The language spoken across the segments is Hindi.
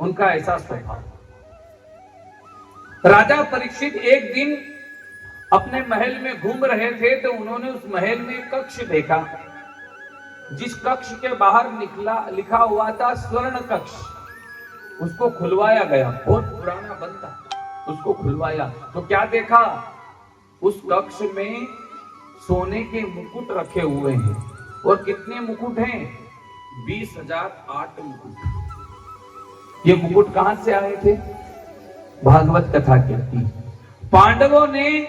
उनका ऐसा स्वभाव। राजा परीक्षित एक दिन अपने महल में घूम रहे थे तो उन्होंने उस महल में एक कक्ष देखा, जिस कक्ष के बाहर लिखा हुआ था स्वर्ण कक्ष। उसको खुलवाया गया, बहुत पुराना बंद था, उसको खुलवाया तो क्या देखा, उस कक्ष में सोने के मुकुट रखे हुए हैं। और कितने मुकुट हैं? 20,008 मुकुट। ये मुकुट कहां से आए थे? भागवत कथा कहती पांडवों ने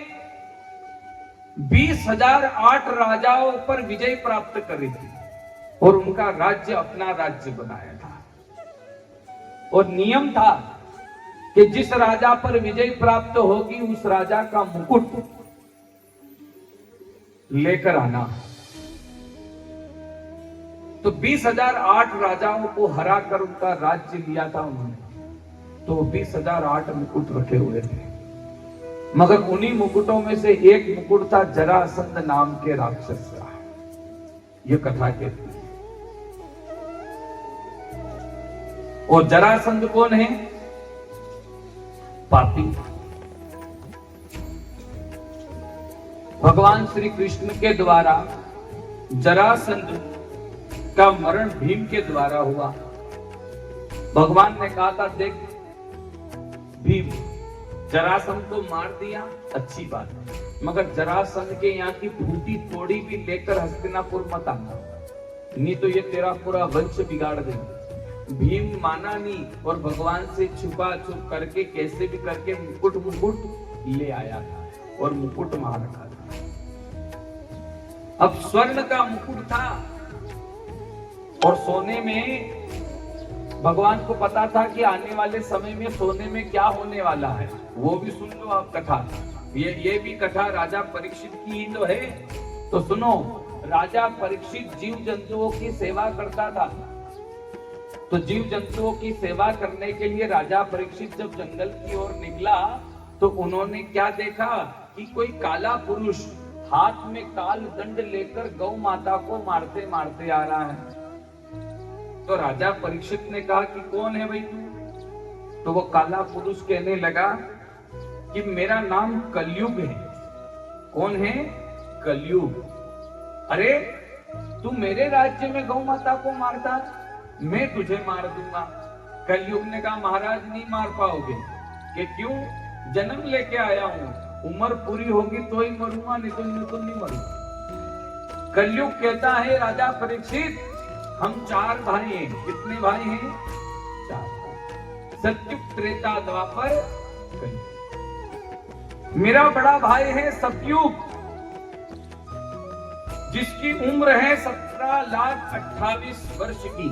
20,008 राजाओं पर विजय प्राप्त करी थी और उनका राज्य अपना राज्य बनाया था। और नियम था कि जिस राजा पर विजय प्राप्त होगी उस राजा का मुकुट लेकर आना। तो 20,008 राजाओं को हरा कर उनका राज्य लिया था उन्होंने, तो 20,008 मुकुट रखे हुए थे। मगर उन्हीं मुकुटों में से एक मुकुट था जरासंध नाम के राक्षस का। यह कथा कहती है। और जरासंध कौन है? पापी। भगवान श्री कृष्ण के द्वारा जरासंध का मरण भीम के द्वारा हुआ। भगवान ने कहा था, देख भीम, जरासंध को मार दिया, अच्छी बात है, मगर जरासंध के यहाँ की फूटी तोड़ी भी लेकर हस्तिनापुर मत आना, नहीं तो ये तेरा पूरा वंश बिगाड़ देंगे। भीम माना नहीं और भगवान से छुपा छुप करके कैसे भी करके मुकुट ले आया था और मुकुट वहां रखा था। अब स्वर्ण का मुकुट था और सोने में भगवान को पता था कि आने वाले समय में सोने में क्या होने वाला है। वो भी सुन लो आप कथा। ये भी कथा राजा परीक्षित की ही तो है। तो सुनो, राजा परीक्षित जीव जंतुओं की सेवा करता था। तो जीव जंतुओं की सेवा करने के लिए राजा परीक्षित जब जंगल की ओर निकला तो उन्होंने क्या देखा कि कोई काला पुरुष हाथ में काल दंड लेकर गौ माता को मारते मारते आ रहा है। तो राजा परीक्षित ने कहा कि कौन है भाई तू? तो वो काला पुरुष कहने लगा कि मेरा नाम कलयुग है। कौन है? कलयुग। अरे तू मेरे राज्य में गौ माता को मारता, मैं तुझे मार दूंगा। कलयुग ने कहा महाराज नहीं मार पाओगे। कि क्यों? जन्म लेके आया हूं, उम्र पूरी होगी तो ही मरूंगा, नहीं तो नहीं मरूंगा। कलयुग कहता है राजा परीक्षित, हम 4 भाई हैं। कितने भाई हैं? 4। सत्युग, त्रेता, द्वापर, कलयुग। मेरा बड़ा भाई है सतयुग, जिसकी उम्र है 17,28,000 वर्ष की।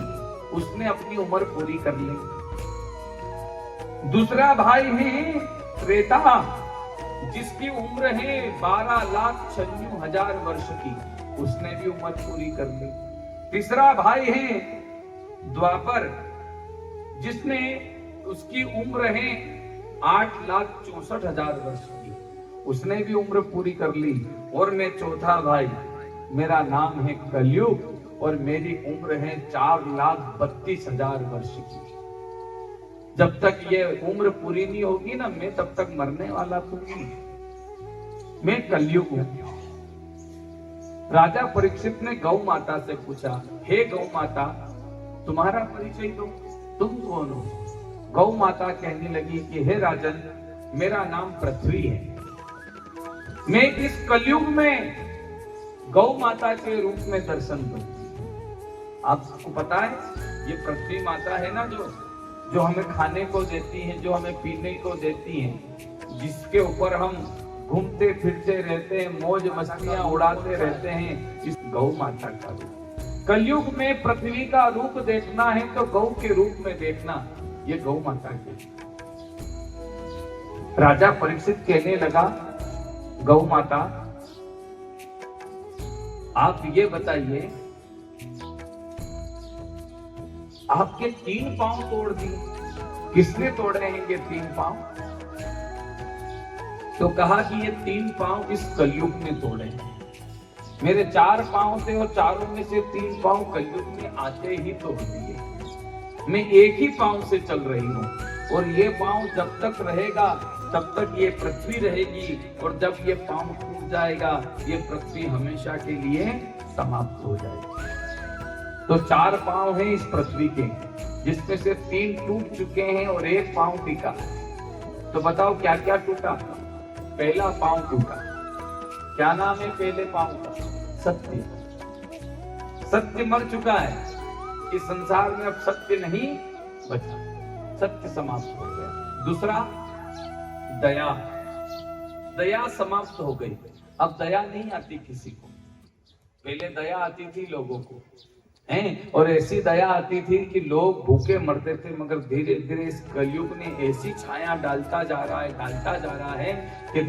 उसने अपनी उम्र पूरी कर ली। दूसरा भाई है त्रेता, जिसकी उम्र है 12,96,000 वर्ष की। उसने भी उम्र पूरी कर ली। तीसरा भाई है द्वापर, जिसने उसकी उम्र है 8,64,000 वर्ष की। उसने भी उम्र पूरी कर ली। और मैं चौथा भाई, मेरा नाम है कलयुग और मेरी उम्र है 4,32,000 वर्ष की। जब तक ये उम्र पूरी नहीं होगी ना, मैं तब तक मरने वाला तो नहीं। मैं कलयुग हूं। राजा परीक्षित ने गौ माता से पूछा, हे गौ माता, तुम्हारा परिचय दो, तुम कौन हो? गौ माता कहने लगी कि हे राजन, मेरा नाम पृथ्वी है। मैं इस कलयुग में गौ माता के रूप में दर्शन दूं। आपको पता है ये पृथ्वी माता है ना, जो हमें खाने को देती है, जो हमें पीने को देती है, जिसके ऊपर हम घूमते फिरते रहते हैं, मौज मस्तियां उड़ाते रहते हैं, इस गौ माता का रूप। कलयुग में पृथ्वी का रूप देखना है तो गौ के रूप में देखना, ये गौ माता के। राजा परीक्षित कहने लगा, गौ माता आप ये बताइए, आपके 3 पांव तोड़ दिए, किसने तोड़े हैं ये 3 पांव? तो कहा कि ये 3 पांव इस कलयुग में तोड़े हैं। मेरे 4 पांव थे और चारों में से 3 पांव कलयुग में आते ही तोड़ दिए। मैं एक ही पांव से चल रही हूं और ये पांव जब तक रहेगा तब तक ये पृथ्वी रहेगी, और जब ये पांव टूट जाएगा ये पृथ्वी हमेशा के लिए समाप्त हो जाएगी। तो 4 पांव हैं इस पृथ्वी के, जिसमें से 3 टूट चुके हैं और 1 पांव टिका। तो बताओ क्या क्या टूटा? पहला पांव टूटा। क्या नाम है पहले पांव का? सत्य। सत्य मर चुका है, इस संसार में अब सत्य नहीं बचा, सत्य समाप्त हो गया। दूसरा दया, दया समाप्त हो गई, अब दया नहीं आती किसी को। पहले दया आती थी लोगों को, हैं, और ऐसी दया आती थी कि लोग भूखे मरते थे, मगर धीरे धीरे इस कलयुग ने ऐसी छाया डालता जा रहा है कि